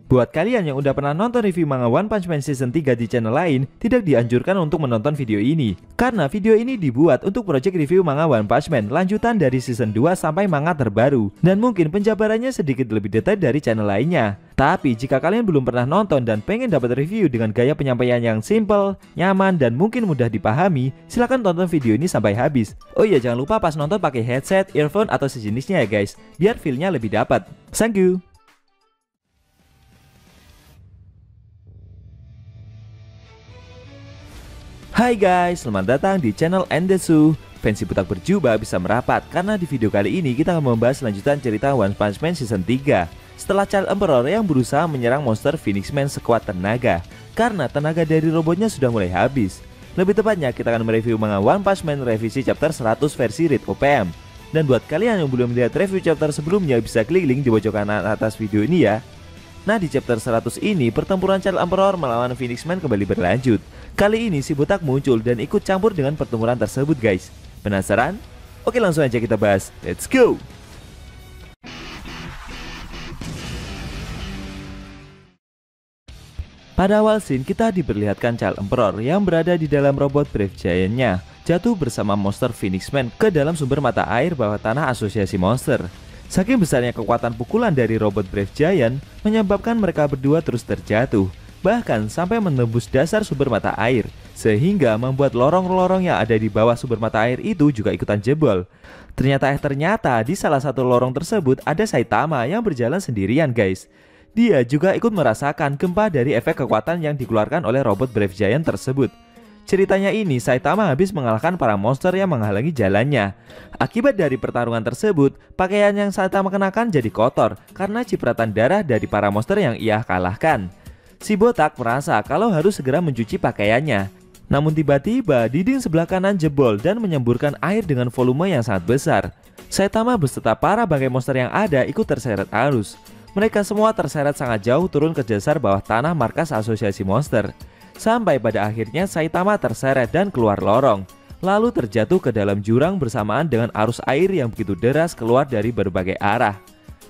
Buat kalian yang udah pernah nonton review manga One Punch Man Season 3 di channel lain, tidak dianjurkan untuk menonton video ini. Karena video ini dibuat untuk project review manga One Punch Man lanjutan dari Season 2 sampai manga terbaru. Dan mungkin penjabarannya sedikit lebih detail dari channel lainnya. Tapi jika kalian belum pernah nonton dan pengen dapat review dengan gaya penyampaian yang simple, nyaman, dan mungkin mudah dipahami, silahkan tonton video ini sampai habis. Oh iya, jangan lupa pas nonton pakai headset, earphone, atau sejenisnya ya guys, biar feel-nya lebih dapat. Thank you. Hai guys, selamat datang di channel Endesu. Fansi Butak Berjubah bisa merapat karena di video kali ini kita akan membahas lanjutan cerita One Punch Man Season 3. Setelah Child Emperor yang berusaha menyerang monster Phoenix Man sekuat tenaga, karena tenaga dari robotnya sudah mulai habis. Lebih tepatnya kita akan mereview manga One Punch Man revisi chapter 100 versi Read OPM. Dan buat kalian yang belum melihat review chapter sebelumnya, bisa klik link di pojok kanan atas video ini ya. Nah, di chapter 100 ini pertempuran Child Emperor melawan Phoenix Man kembali berlanjut. Kali ini si botak muncul dan ikut campur dengan pertempuran tersebut guys. Penasaran? Oke, langsung aja kita bahas. Let's go! Pada awal scene kita diperlihatkan Child Emperor yang berada di dalam robot Brave Giant-nya jatuh bersama monster Phoenix Man ke dalam sumber mata air bawah tanah asosiasi monster. Saking besarnya kekuatan pukulan dari robot Brave Giant menyebabkan mereka berdua terus terjatuh, bahkan sampai menembus dasar sumber mata air, sehingga membuat lorong-lorong yang ada di bawah sumber mata air itu juga ikutan jebol. Ternyata di salah satu lorong tersebut ada Saitama yang berjalan sendirian guys. Dia juga ikut merasakan gempa dari efek kekuatan yang dikeluarkan oleh robot Brave Giant tersebut. Ceritanya ini, Saitama habis mengalahkan para monster yang menghalangi jalannya. Akibat dari pertarungan tersebut, pakaian yang Saitama kenakan jadi kotor karena cipratan darah dari para monster yang ia kalahkan. Si botak merasa kalau harus segera mencuci pakaiannya. Namun tiba-tiba dinding sebelah kanan jebol dan menyemburkan air dengan volume yang sangat besar. Saitama beserta para bangkai monster yang ada ikut terseret arus. Mereka semua terseret sangat jauh turun ke dasar bawah tanah markas asosiasi monster. Sampai pada akhirnya Saitama terseret dan keluar lorong, lalu terjatuh ke dalam jurang bersamaan dengan arus air yang begitu deras keluar dari berbagai arah.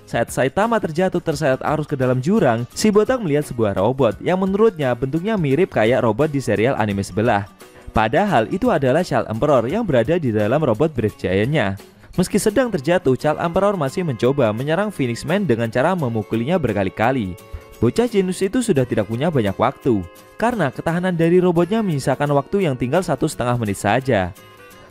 Saat Saitama terjatuh terseret arus ke dalam jurang, si botak melihat sebuah robot yang menurutnya bentuknya mirip kayak robot di serial anime sebelah. Padahal itu adalah Child Emperor yang berada di dalam robot Brave Giant-nya. Meski sedang terjatuh, Child Emperor masih mencoba menyerang Phoenix Man dengan cara memukulinya berkali-kali. Bocah jenius itu sudah tidak punya banyak waktu, karena ketahanan dari robotnya menyisakan waktu yang tinggal 1,5 menit saja.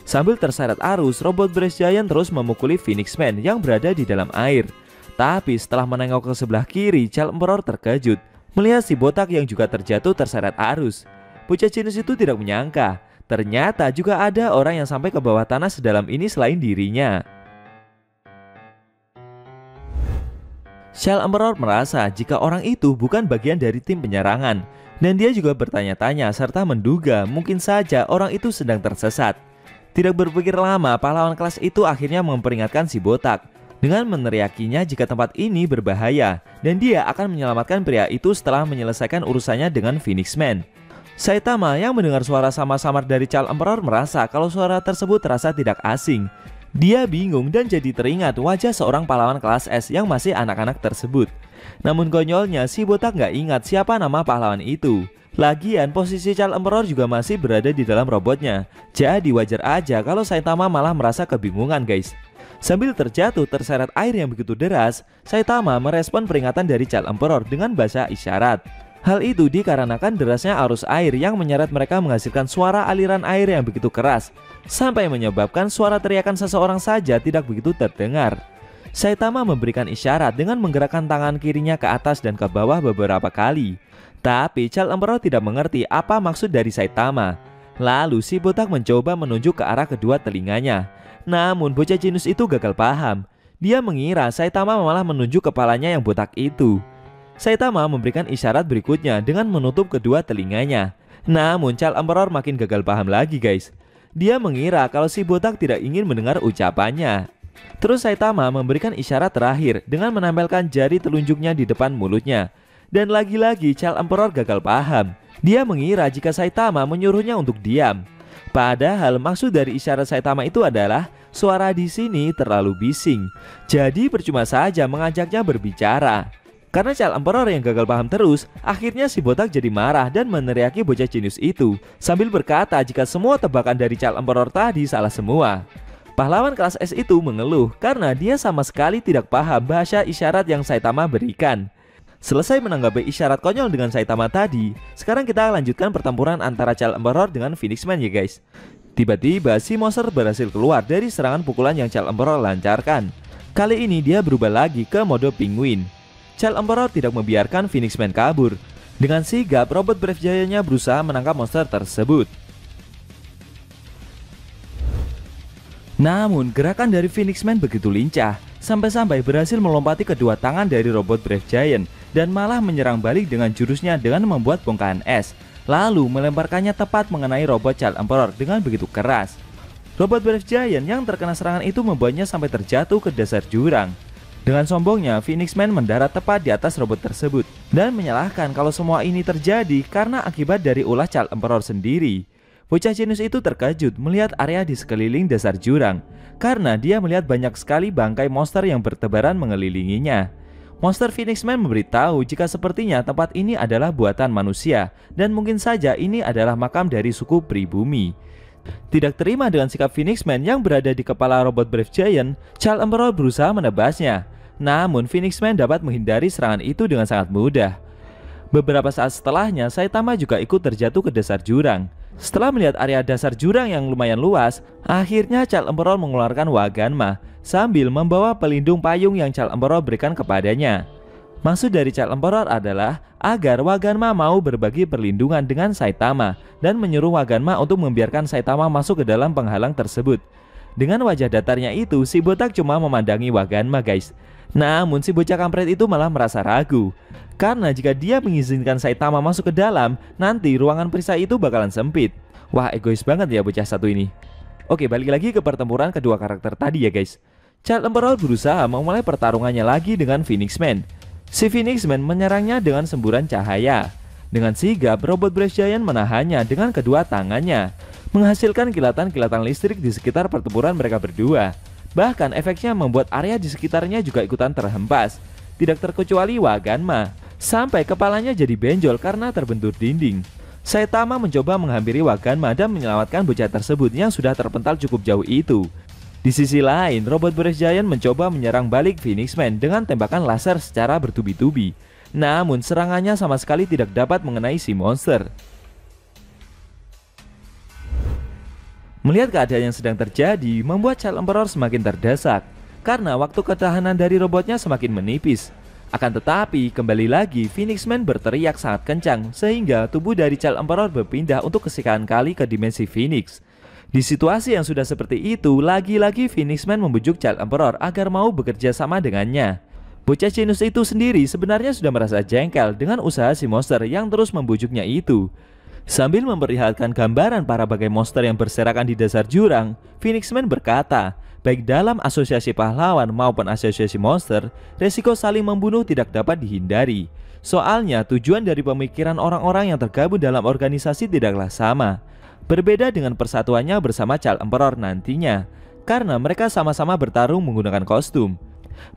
Sambil terseret arus, robot Brave Giant terus memukuli Phoenix Man yang berada di dalam air. Tapi setelah menengok ke sebelah kiri, Child Emperor terkejut melihat si botak yang juga terjatuh terseret arus. Bocah jenius itu tidak menyangka, ternyata juga ada orang yang sampai ke bawah tanah sedalam ini selain dirinya. Child Emperor merasa jika orang itu bukan bagian dari tim penyerangan, dan dia juga bertanya-tanya serta menduga mungkin saja orang itu sedang tersesat. Tidak berpikir lama, pahlawan kelas itu akhirnya memperingatkan si botak dengan meneriakinya jika tempat ini berbahaya, dan dia akan menyelamatkan pria itu setelah menyelesaikan urusannya dengan Phoenix Man. Saitama yang mendengar suara samar-samar dari Child Emperor merasa kalau suara tersebut terasa tidak asing. Dia bingung dan jadi teringat wajah seorang pahlawan kelas S yang masih anak-anak tersebut. Namun konyolnya si botak nggak ingat siapa nama pahlawan itu. Lagian posisi Child Emperor juga masih berada di dalam robotnya. Jadi wajar aja kalau Saitama malah merasa kebingungan guys. Sambil terjatuh terseret air yang begitu deras, Saitama merespon peringatan dari Child Emperor dengan bahasa isyarat. Hal itu dikarenakan derasnya arus air yang menyeret mereka menghasilkan suara aliran air yang begitu keras, sampai menyebabkan suara teriakan seseorang saja tidak begitu terdengar. Saitama memberikan isyarat dengan menggerakkan tangan kirinya ke atas dan ke bawah beberapa kali. Tapi Child Emperor tidak mengerti apa maksud dari Saitama. Lalu si botak mencoba menunjuk ke arah kedua telinganya. Namun bocah jenius itu gagal paham. Dia mengira Saitama malah menunjuk kepalanya yang botak itu. Saitama memberikan isyarat berikutnya dengan menutup kedua telinganya. Namun Child Emperor makin gagal paham lagi guys. Dia mengira kalau si botak tidak ingin mendengar ucapannya. Terus Saitama memberikan isyarat terakhir dengan menempelkan jari telunjuknya di depan mulutnya. Dan lagi-lagi Child Emperor gagal paham. Dia mengira jika Saitama menyuruhnya untuk diam. Padahal maksud dari isyarat Saitama itu adalah suara di sini terlalu bising. Jadi percuma saja mengajaknya berbicara. Karena Child Emperor yang gagal paham terus, akhirnya si botak jadi marah dan meneriaki bocah jenius itu sambil berkata jika semua tebakan dari Child Emperor tadi salah semua. Pahlawan kelas S itu mengeluh karena dia sama sekali tidak paham bahasa isyarat yang Saitama berikan. Selesai menanggapi isyarat konyol dengan Saitama tadi, sekarang kita lanjutkan pertempuran antara Child Emperor dengan Phoenix Man ya guys. Tiba-tiba si monster berhasil keluar dari serangan pukulan yang Child Emperor lancarkan. Kali ini dia berubah lagi ke mode penguin. Child Emperor tidak membiarkan Phoenix Man kabur. Dengan sigap, robot Brave Giant-nya berusaha menangkap monster tersebut. Namun, gerakan dari Phoenix Man begitu lincah, sampai-sampai berhasil melompati kedua tangan dari robot Brave Giant dan malah menyerang balik dengan jurusnya dengan membuat bongkahan es, lalu melemparkannya tepat mengenai robot Child Emperor dengan begitu keras. Robot Brave Giant yang terkena serangan itu membuatnya sampai terjatuh ke dasar jurang. Dengan sombongnya, Phoenix Man mendarat tepat di atas robot tersebut dan menyalahkan kalau semua ini terjadi karena akibat dari ulah Child Emperor sendiri. Bocah jenius itu terkejut melihat area di sekeliling dasar jurang karena dia melihat banyak sekali bangkai monster yang bertebaran mengelilinginya. Monster Phoenix Man memberitahu jika sepertinya tempat ini adalah buatan manusia dan mungkin saja ini adalah makam dari suku pribumi. Tidak terima dengan sikap Phoenix Man yang berada di kepala robot Brave Giant, Child Emperor berusaha menebasnya. Namun Phoenix Man dapat menghindari serangan itu dengan sangat mudah. Beberapa saat setelahnya, Saitama juga ikut terjatuh ke dasar jurang. Setelah melihat area dasar jurang yang lumayan luas, akhirnya Child Emperor mengeluarkan Waganma sambil membawa pelindung payung yang Child Emperor berikan kepadanya. Maksud dari Child Emperor adalah agar Waganma mau berbagi perlindungan dengan Saitama dan menyuruh Waganma untuk membiarkan Saitama masuk ke dalam penghalang tersebut. Dengan wajah datarnya itu, si botak cuma memandangi Waganma guys. Namun si bocah kampret itu malah merasa ragu, karena jika dia mengizinkan Saitama masuk ke dalam, nanti ruangan perisai itu bakalan sempit. Wah, egois banget ya bocah satu ini. Oke, balik lagi ke pertempuran kedua karakter tadi ya guys. Child Emperor berusaha memulai pertarungannya lagi dengan Phoenix Man. Si Phoenix Man menyerangnya dengan semburan cahaya. Dengan sigap, robot Brave Giant menahannya dengan kedua tangannya, menghasilkan kilatan-kilatan listrik di sekitar pertempuran mereka berdua. Bahkan efeknya membuat area di sekitarnya juga ikutan terhempas. Tidak terkecuali Waganma, sampai kepalanya jadi benjol karena terbentur dinding. Saitama mencoba menghampiri Waganma dan menyelamatkan bocah tersebut yang sudah terpental cukup jauh itu. Di sisi lain, robot Brave Giant mencoba menyerang balik Phoenix Man dengan tembakan laser secara bertubi-tubi. Namun serangannya sama sekali tidak dapat mengenai si monster. Melihat keadaan yang sedang terjadi membuat Child Emperor semakin terdesak karena waktu ketahanan dari robotnya semakin menipis. Akan tetapi kembali lagi Phoenix Man berteriak sangat kencang sehingga tubuh dari Child Emperor berpindah untuk kesekian kali ke dimensi Phoenix. Di situasi yang sudah seperti itu, lagi-lagi Phoenix Man membujuk Child Emperor agar mau bekerja sama dengannya. Bocah jenius itu sendiri sebenarnya sudah merasa jengkel dengan usaha si monster yang terus membujuknya itu. Sambil memperlihatkan gambaran para bagai monster yang berserakan di dasar jurang, Phoenix Man berkata, baik dalam asosiasi pahlawan maupun asosiasi monster, resiko saling membunuh tidak dapat dihindari. Soalnya tujuan dari pemikiran orang-orang yang tergabung dalam organisasi tidaklah sama. Berbeda dengan persatuannya bersama Child Emperor nantinya, karena mereka sama-sama bertarung menggunakan kostum.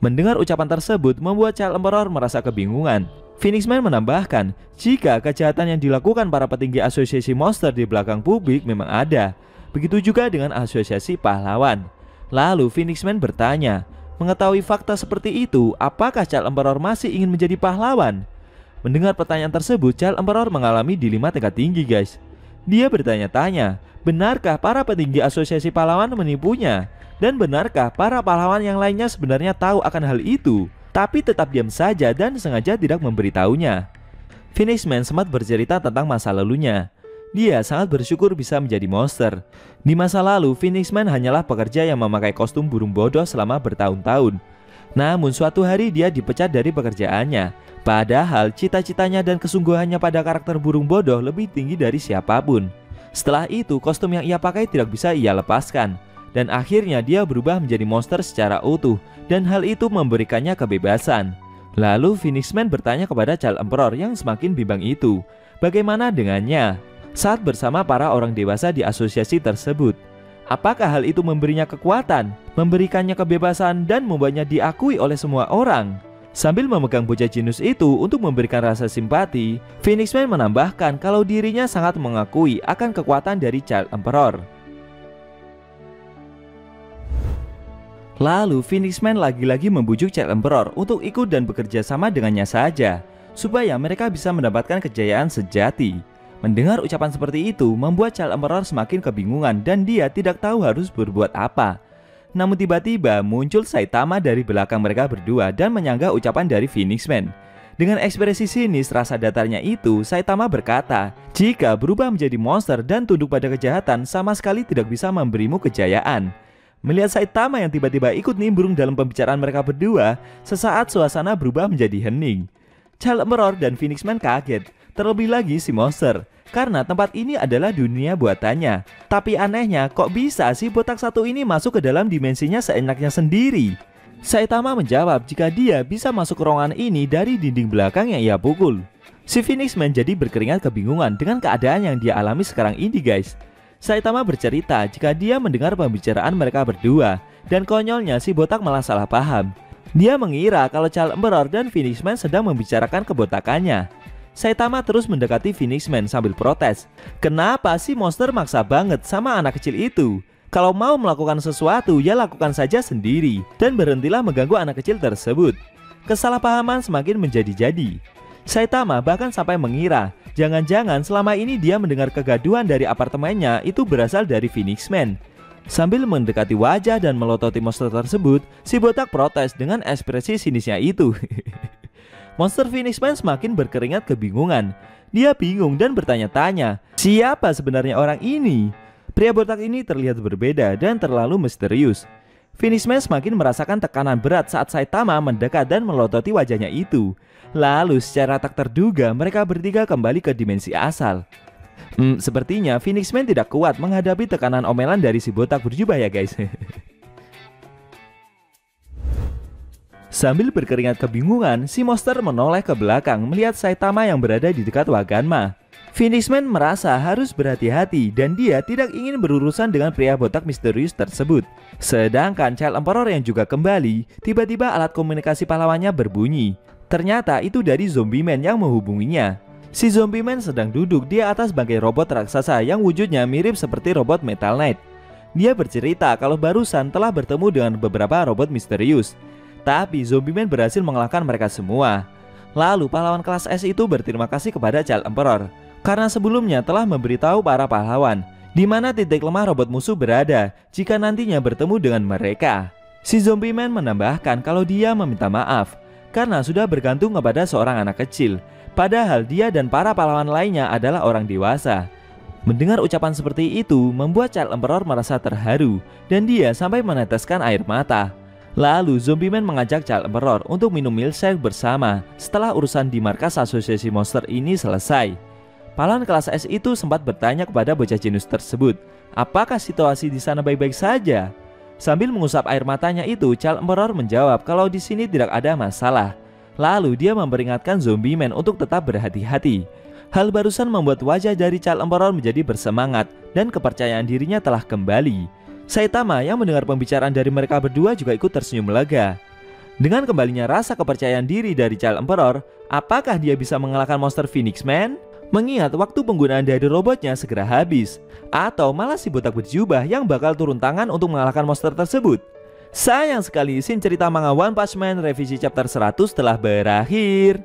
Mendengar ucapan tersebut membuat Child Emperor merasa kebingungan. Phoenix Man menambahkan, jika kejahatan yang dilakukan para petinggi asosiasi monster di belakang publik memang ada, begitu juga dengan asosiasi pahlawan. Lalu Phoenix Man bertanya, mengetahui fakta seperti itu, apakah Child Emperor masih ingin menjadi pahlawan? Mendengar pertanyaan tersebut, Child Emperor mengalami dilema tingkat tinggi guys. Dia bertanya-tanya, benarkah para petinggi asosiasi pahlawan menipunya? Dan benarkah para pahlawan yang lainnya sebenarnya tahu akan hal itu, tapi tetap diam saja dan sengaja tidak memberitahunya? Phoenix Man sempat bercerita tentang masa lalunya. Dia sangat bersyukur bisa menjadi monster. Di masa lalu, Phoenix Man hanyalah pekerja yang memakai kostum burung bodoh selama bertahun-tahun. Namun suatu hari dia dipecat dari pekerjaannya. Padahal cita-citanya dan kesungguhannya pada karakter burung bodoh lebih tinggi dari siapapun. Setelah itu, kostum yang ia pakai tidak bisa ia lepaskan. Dan akhirnya dia berubah menjadi monster secara utuh. Dan hal itu memberikannya kebebasan. Lalu Phoenix Man bertanya kepada Child Emperor yang semakin bimbang itu, bagaimana dengannya saat bersama para orang dewasa di asosiasi tersebut? Apakah hal itu memberinya kekuatan, memberikannya kebebasan dan membuatnya diakui oleh semua orang? Sambil memegang bocah jenius itu untuk memberikan rasa simpati, Phoenix Man menambahkan kalau dirinya sangat mengakui akan kekuatan dari Child Emperor. Lalu Phoenix Man lagi-lagi membujuk Child Emperor untuk ikut dan bekerja sama dengannya saja, supaya mereka bisa mendapatkan kejayaan sejati. Mendengar ucapan seperti itu membuat Child Emperor semakin kebingungan dan dia tidak tahu harus berbuat apa. Namun tiba-tiba muncul Saitama dari belakang mereka berdua dan menyanggah ucapan dari Phoenix Man. Dengan ekspresi sinis rasa datarnya itu, Saitama berkata, jika berubah menjadi monster dan tunduk pada kejahatan sama sekali tidak bisa memberimu kejayaan. Melihat Saitama yang tiba-tiba ikut nimbrung dalam pembicaraan mereka berdua, sesaat suasana berubah menjadi hening. Child Emperor dan Phoenix Man kaget, terlebih lagi si monster, karena tempat ini adalah dunia buatannya. Tapi anehnya, kok bisa sih botak satu ini masuk ke dalam dimensinya seenaknya sendiri? Saitama menjawab jika dia bisa masuk ke ruangan ini dari dinding belakang yang ia pukul. Si Phoenix Man jadi berkeringat kebingungan dengan keadaan yang dia alami sekarang ini guys. Saitama bercerita jika dia mendengar pembicaraan mereka berdua, dan konyolnya si botak malah salah paham. Dia mengira kalau Child Emperor dan Phoenix Man sedang membicarakan kebotakannya. Saitama terus mendekati Phoenix Man sambil protes. Kenapa sih monster maksa banget sama anak kecil itu? Kalau mau melakukan sesuatu ya lakukan saja sendiri, dan berhentilah mengganggu anak kecil tersebut. Kesalahpahaman semakin menjadi-jadi. Saitama bahkan sampai mengira jangan-jangan selama ini dia mendengar kegaduhan dari apartemennya itu berasal dari Phoenix Man. Sambil mendekati wajah dan melototi monster tersebut, si botak protes dengan ekspresi sinisnya itu. Monster Phoenix Man semakin berkeringat kebingungan. Dia bingung dan bertanya-tanya, siapa sebenarnya orang ini? Pria botak ini terlihat berbeda dan terlalu misterius. Phoenix Man semakin merasakan tekanan berat saat Saitama mendekat dan melototi wajahnya itu. Lalu secara tak terduga mereka bertiga kembali ke dimensi asal. Sepertinya Phoenix Man tidak kuat menghadapi tekanan omelan dari si botak berjubah ya guys. Sambil berkeringat kebingungan, si monster menoleh ke belakang melihat Saitama yang berada di dekat Waganma. Phoenix Man merasa harus berhati-hati dan dia tidak ingin berurusan dengan pria botak misterius tersebut. Sedangkan Child Emperor yang juga kembali, tiba-tiba alat komunikasi pahlawannya berbunyi. Ternyata itu dari Zombie Man yang menghubunginya. Si Zombie Man sedang duduk di atas bangkai robot raksasa yang wujudnya mirip seperti robot Metal Knight. Dia bercerita kalau barusan telah bertemu dengan beberapa robot misterius. Tapi Zombie Man berhasil mengalahkan mereka semua. Lalu pahlawan kelas S itu berterima kasih kepada Child Emperor karena sebelumnya telah memberitahu para pahlawan di mana titik lemah robot musuh berada jika nantinya bertemu dengan mereka. Si Zombie Man menambahkan kalau dia meminta maaf karena sudah bergantung kepada seorang anak kecil, padahal dia dan para pahlawan lainnya adalah orang dewasa. Mendengar ucapan seperti itu membuat Child Emperor merasa terharu dan dia sampai meneteskan air mata. Lalu Zombie Man mengajak Child Emperor untuk minum milkshake bersama setelah urusan di markas asosiasi monster ini selesai. Pahlawan kelas S itu sempat bertanya kepada bocah jenius tersebut, apakah situasi di sana baik-baik saja? Sambil mengusap air matanya itu, Child Emperor menjawab kalau di sini tidak ada masalah. Lalu dia memperingatkan Zombie Man untuk tetap berhati-hati. Hal barusan membuat wajah dari Child Emperor menjadi bersemangat dan kepercayaan dirinya telah kembali. Saitama yang mendengar pembicaraan dari mereka berdua juga ikut tersenyum lega. Dengan kembalinya rasa kepercayaan diri dari Child Emperor, apakah dia bisa mengalahkan monster Phoenix Man? Mengingat waktu penggunaan dari robotnya segera habis, atau malah si botak berjubah yang bakal turun tangan untuk mengalahkan monster tersebut. Sayang sekali scene cerita manga One Punch Man revisi chapter 100 telah berakhir.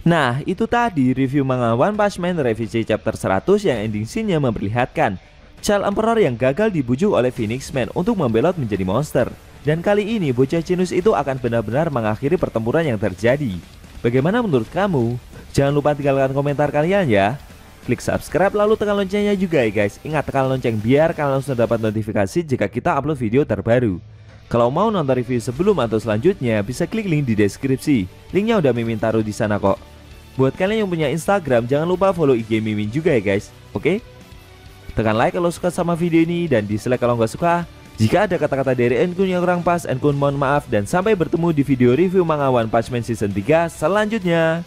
Nah, itu tadi review manga One Punch Man revisi chapter 100 yang ending scene-nya memperlihatkan Child Emperor yang gagal dibujuk oleh Phoenix Man untuk membelot menjadi monster. Dan kali ini bocah jenius itu akan benar-benar mengakhiri pertempuran yang terjadi. Bagaimana menurut kamu? Jangan lupa tinggalkan komentar kalian ya. Klik subscribe lalu tekan loncengnya juga ya guys. Ingat tekan lonceng biar kalian langsung dapat notifikasi jika kita upload video terbaru. Kalau mau nonton review sebelum atau selanjutnya bisa klik link di deskripsi. Linknya udah Mimin taruh di sana kok. Buat kalian yang punya Instagram jangan lupa follow IG Mimin juga ya guys. Oke? Tekan like kalau suka sama video ini dan dislike kalau nggak suka. Jika ada kata-kata dari Enkun yang kurang pas, Enkun mohon maaf dan sampai bertemu di video review manga One Punch Man Season 3 selanjutnya.